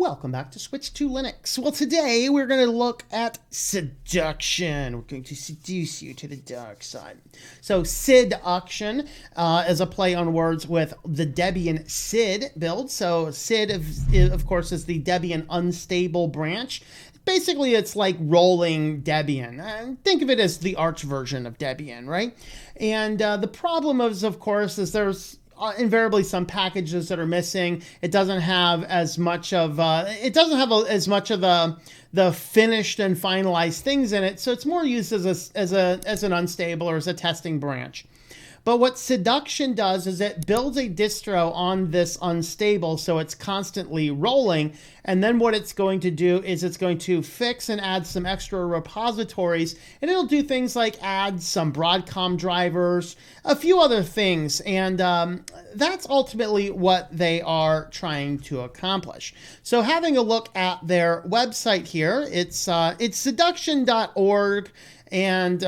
Welcome back to Switch to Linux. Well, today we're going to look at Siduction. We're going to seduce you to the dark side. So Siduction is a play on words with the Debian Sid build. So Sid, of course, is the Debian unstable branch. Basically, it's like rolling Debian. Think of it as the Arch version of Debian, right? And the problem is, of course, is there's invariably some packages that are missing. It doesn't have as much of as much of the finished and finalized things in it. So it's more used as an unstable or as a testing branch. But what Siduction does is it builds a distro on this unstable, so it's constantly rolling. And then what it's going to do is it's going to fix and add some extra repositories, and it'll do things like add some Broadcom drivers, a few other things. And that's ultimately what they are trying to accomplish. So having a look at their website here, it's siduction.org. And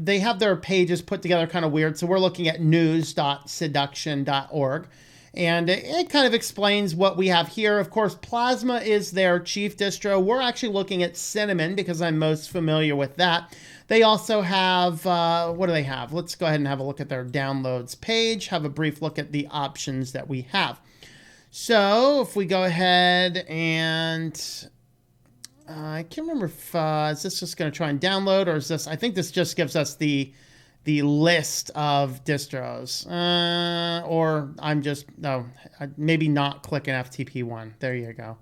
they have their pages put together kind of weird. So we're looking at news.siduction.org. And it kind of explains what we have here. Of course, Plasma is their chief distro. We're actually looking at Cinnamon because I'm most familiar with that. They also have, what do they have? Let's go ahead and have a look at their downloads page, have a brief look at the options that we have. So if we go ahead and... I can't remember if, is this just going to try and download, or is this, I think this just gives us the list of distros, or I'm just, no, maybe not clicking FTP1. There you go.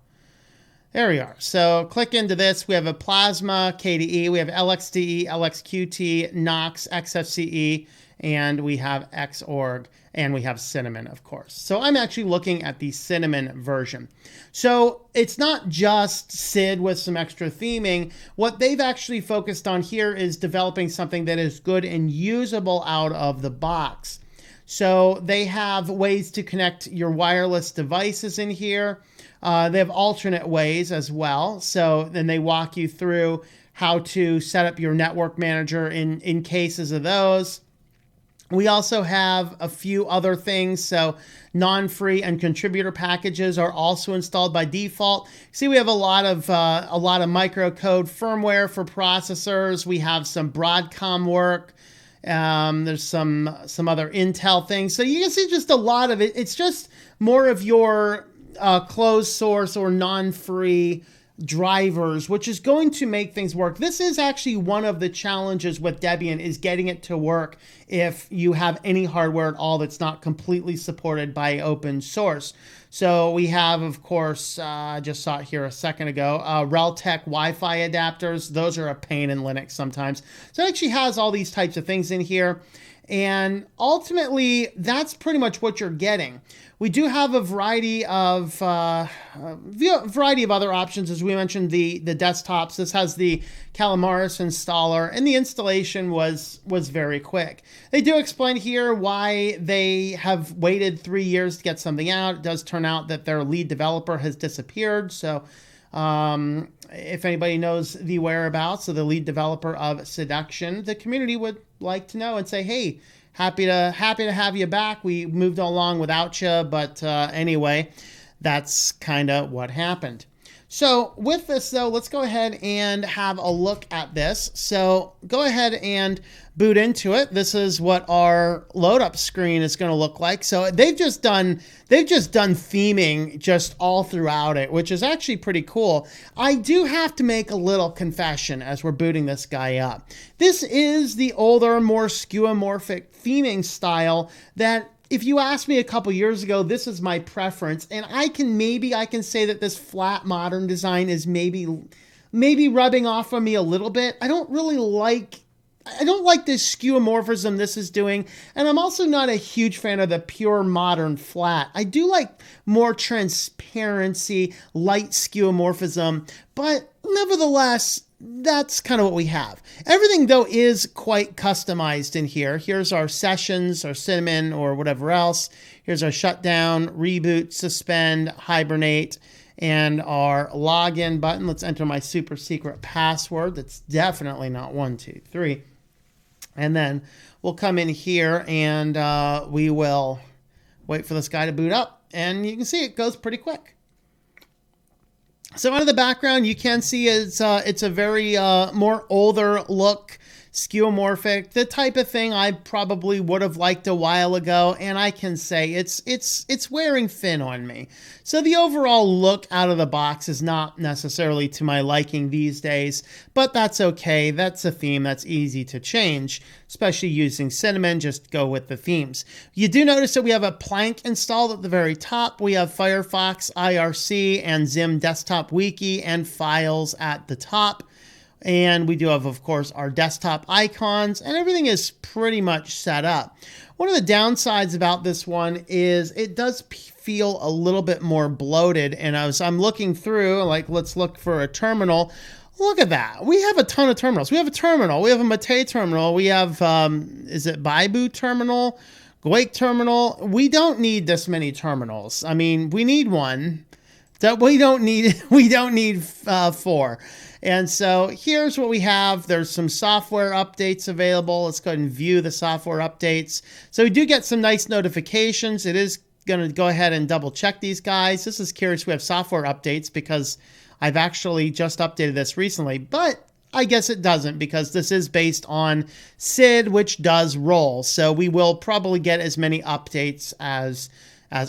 There we are. So click into this. We have a Plasma, KDE, we have LXDE, LXQT, Knox, XFCE, and we have Xorg, and we have Cinnamon, of course. So I'm actually looking at the Cinnamon version. So it's not just Sid with some extra theming. What they've actually focused on here is developing something that is good and usable out of the box. So they have ways to connect your wireless devices in here. They have alternate ways as well. So then they walk you through how to set up your network manager in cases of those. We also have a few other things. So non-free and contributor packages are also installed by default. See, we have a lot of microcode firmware for processors. We have some Broadcom work. There's some other Intel things. So you can see just a lot of it. It's just more of your closed source or non-free drivers, which is going to make things work. This is actually one of the challenges with Debian, is getting it to work if you have any hardware at all that's not completely supported by open source. So we have, of course, I just saw it here a second ago, Realtek Wi-Fi adapters. Those are a pain in Linux sometimes. So it actually has all these types of things in here. And ultimately, that's pretty much what you're getting. We do have a variety of other options. As we mentioned, the desktops. This has the Calamaris installer, and the installation was very quick. They do explain here why they have waited 3 years to get something out. It does turn out that their lead developer has disappeared. So if anybody knows the whereabouts of the lead developer of Siduction, the community would like to know and say, hey, happy to have you back. We moved along without you, but anyway, that's kind of what happened. So with this, though, let's go ahead and have a look at this. So go ahead and boot into it. This is what our load up screen is going to look like. So they've just done theming just all throughout it, which is actually pretty cool. I do have to make a little confession as we're booting this guy up. This is the older, more skeuomorphic theming style that, if you asked me a couple years ago, this is my preference, and I can say that this flat modern design is maybe rubbing off on me a little bit. I don't like this skeuomorphism this is doing, and I'm also not a huge fan of the pure modern flat. I do like more transparency, light skeuomorphism, but nevertheless, that's kind of what we have. Everything, though, is quite customized in here. Here's our sessions, our Cinnamon, or whatever else. Here's our shutdown, reboot, suspend, hibernate, and our login button. Let's enter my super secret password. That's definitely not 123. And then we'll come in here and we will wait for this guy to boot up. And you can see it goes pretty quick. So out of the background, you can see it's a very more older look, skeuomorphic, the type of thing I probably would have liked a while ago, and I can say it's wearing thin on me. So the overall look out of the box is not necessarily to my liking these days, but that's okay. That's a theme that's easy to change, especially using Cinnamon. Just go with the themes. You do notice that we have a plank installed at the very top. We have Firefox, IRC, and Zim Desktop Wiki and files at the top. And we do have, of course, our desktop icons, and everything is pretty much set up. One of the downsides about this one is it does feel a little bit more bloated. And as I'm looking through, like, let's look for a terminal. Look at that. We have a ton of terminals. We have a terminal. We have a Mate terminal. We have, is it Baibu terminal? Guake terminal? We don't need this many terminals. I mean, we need one. That we don't need 4. And so here's what we have. There's some software updates available. Let's go ahead and view the software updates. So we do get some nice notifications. It is going to go ahead and double check these guys. This is curious. We have software updates because I've actually just updated this recently, but I guess it doesn't because this is based on Sid, which does roll. So we will probably get as many updates as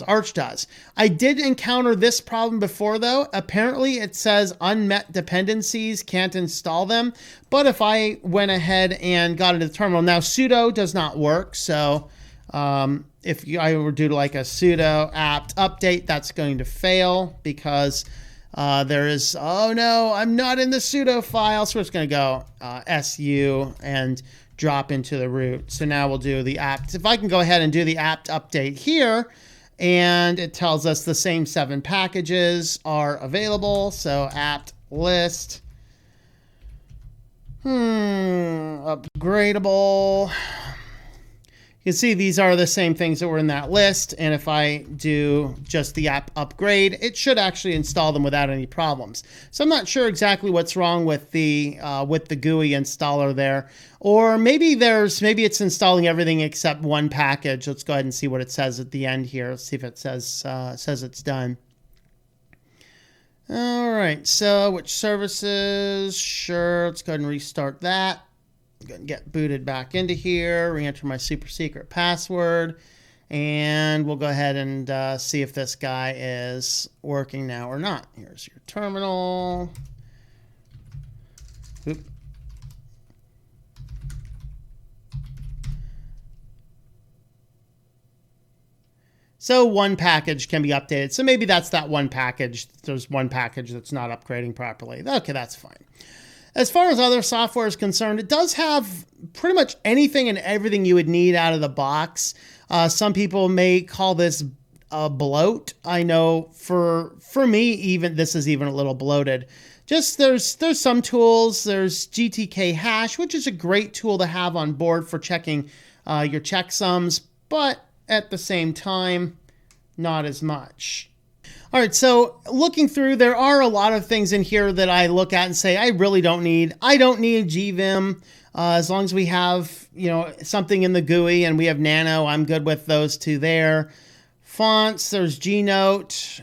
Arch does. I did encounter this problem before though. Apparently it says unmet dependencies, can't install them. But if I went ahead and got into the terminal, now sudo does not work. So if I were to do like a sudo apt update, that's going to fail because there is, oh no, I'm not in the sudo file. So it's going to go su and drop into the root. So now we'll do the apt. If I can go ahead and do the apt update here, and it tells us the same 7 packages are available. So apt list, upgradable. You can see these are the same things that were in that list. And if I do just the app upgrade, it should actually install them without any problems. So I'm not sure exactly what's wrong with the GUI installer there. Or maybe it's installing everything except one package. Let's go ahead and see what it says at the end here. Let's see if it says it's done. All right, so which services? Sure, let's go ahead and restart that. I'm going to get booted back into here, re-enter my super secret password, and we'll go ahead and see if this guy is working now or not. Here's your terminal. Oop. So one package can be updated. So maybe that's that one package. There's one package that's not upgrading properly. Okay, that's fine. As far as other software is concerned, it does have pretty much anything and everything you would need out of the box. Some people may call this a bloat. I know for me, even this is even a little bloated. Just there's some tools. There's GTK hash, which is a great tool to have on board for checking your checksums, but at the same time, not as much. All right, so looking through, there are a lot of things in here that I look at and say, I really don't need. I don't need GVim. As long as we have, something in the GUI and we have Nano, I'm good with those two there. Fonts, there's Gnote,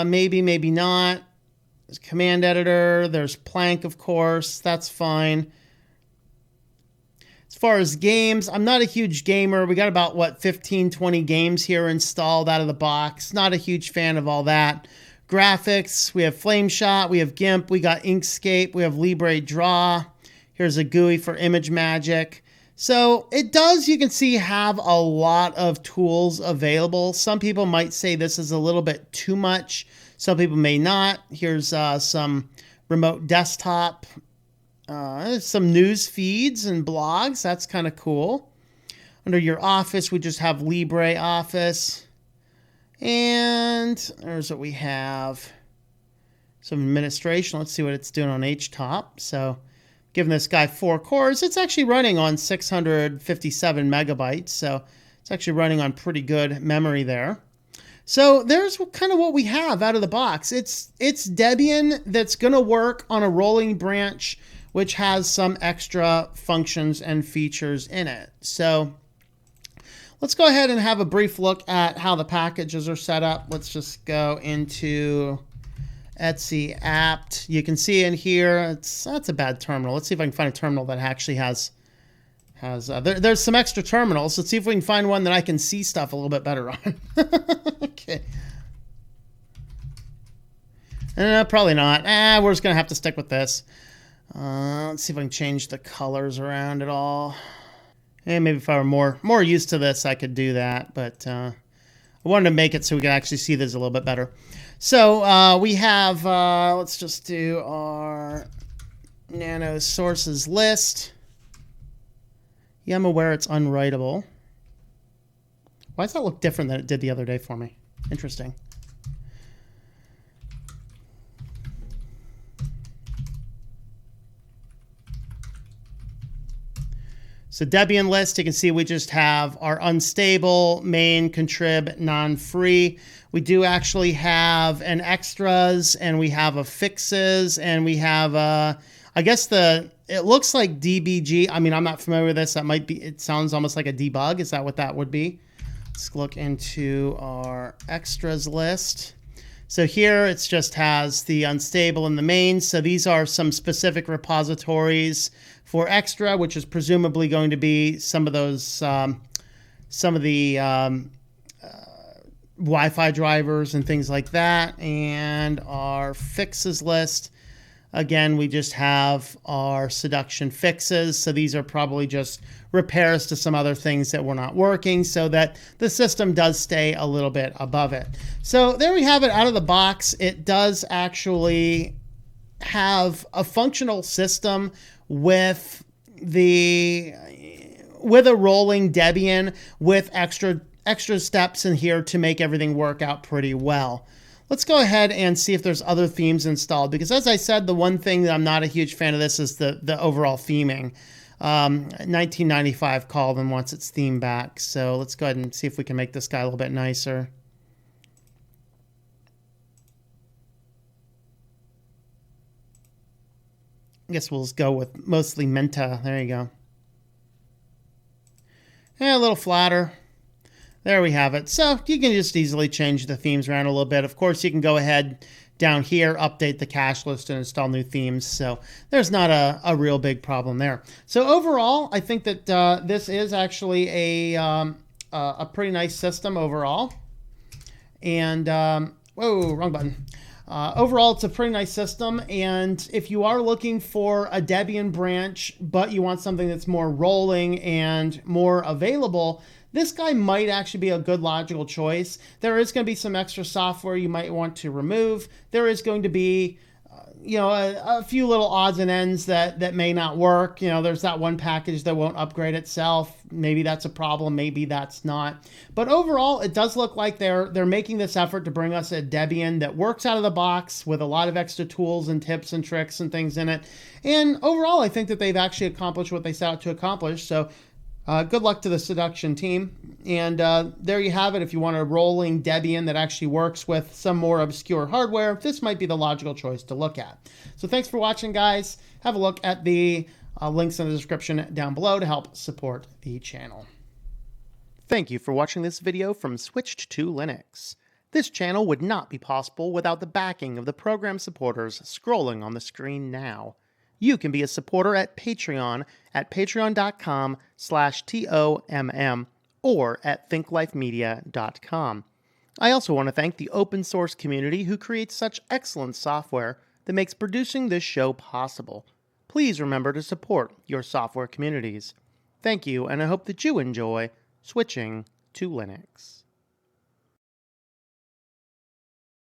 maybe not. There's Command Editor, there's Plank, of course, that's fine. As far as games, I'm not a huge gamer. We got about, 15, 20 games here installed out of the box. Not a huge fan of all that. Graphics, we have Flameshot, we have GIMP, we got Inkscape, we have Libre Draw. Here's a GUI for ImageMagick. So it does, you can see, have a lot of tools available. Some people might say this is a little bit too much. Some people may not. Here's some remote desktop. Some news feeds and blogs. That's kind of cool. Under your Office, we just have LibreOffice. And there's what we have. Some administration. Let's see what it's doing on HTOP. So giving this guy 4 cores, it's actually running on 657 megabytes. So it's actually running on pretty good memory there. So there's kind of what we have out of the box. It's Debian that's going to work on a rolling branch, which has some extra functions and features in it. So let's go ahead and have a brief look at how the packages are set up. Let's just go into Etsy apt. You can see in here, that's a bad terminal. Let's see if I can find a terminal that actually has there's some extra terminals. Let's see if we can find one that I can see stuff a little bit better on. Okay. Probably not. We're just going to have to stick with this. Let's see if I can change the colors around it all. And maybe if I were more used to this, I could do that. But I wanted to make it so we could actually see this a little bit better. So we have, let's just do our nano sources list. Yeah, I'm aware it's unwritable. Why does that look different than it did the other day for me? Interesting. So Debian list, you can see we just have our unstable, main, contrib, non-free. We do actually have an extras, and we have a fixes, and we have I guess it looks like DBG. I mean, I'm not familiar with this. That might be, it sounds almost like a debug. Is that what that would be? Let's look into our extras list. So here it just has the unstable and the main. So these are some specific repositories for extra, which is presumably going to be some of those, some of the Wi-Fi drivers and things like that. And our fixes list, again, we just have our Siduction fixes. So these are probably just repairs to some other things that were not working so that the system does stay a little bit above it. So there we have it out of the box. It does actually have a functional system with a rolling Debian with extra steps in here to make everything work out pretty well. Let's go ahead and see if there's other themes installed, because as I said, the one thing that I'm not a huge fan of this is the overall theming. 1995 called and wants its theme back. So let's go ahead and see if we can make this guy a little bit nicer. I guess we'll just go with mostly Menta. There you go. And a little flatter. There we have it. So you can just easily change the themes around a little bit. Of course, you can go ahead down here, update the cache list and install new themes. So there's not a real big problem there. So overall, I think that this is actually a pretty nice system overall. And, whoa, wrong button. Overall, it's a pretty nice system. And if you are looking for a Debian branch, but you want something that's more rolling and more available, this guy might actually be a good logical choice. There is going to be some extra software you might want to remove. There is going to be, a few little odds and ends that may not work. There's that one package that won't upgrade itself. Maybe that's a problem. Maybe that's not. But overall, it does look like they're making this effort to bring us a Debian that works out of the box with a lot of extra tools and tips and tricks and things in it. And overall, I think that they've actually accomplished what they set out to accomplish. So good luck to the Siduction team. And there you have it. If you want a rolling Debian that actually works with some more obscure hardware, this might be the logical choice to look at. So thanks for watching, guys. Have a look at the links in the description down below to help support the channel. Thank you for watching this video from Switched to Linux. This channel would not be possible without the backing of the program supporters scrolling on the screen now. You can be a supporter at Patreon at patreon.com/TOMM or at thinklifemedia.com. I also want to thank the open source community who creates such excellent software that makes producing this show possible. Please remember to support your software communities. Thank you, and I hope that you enjoy switching to Linux.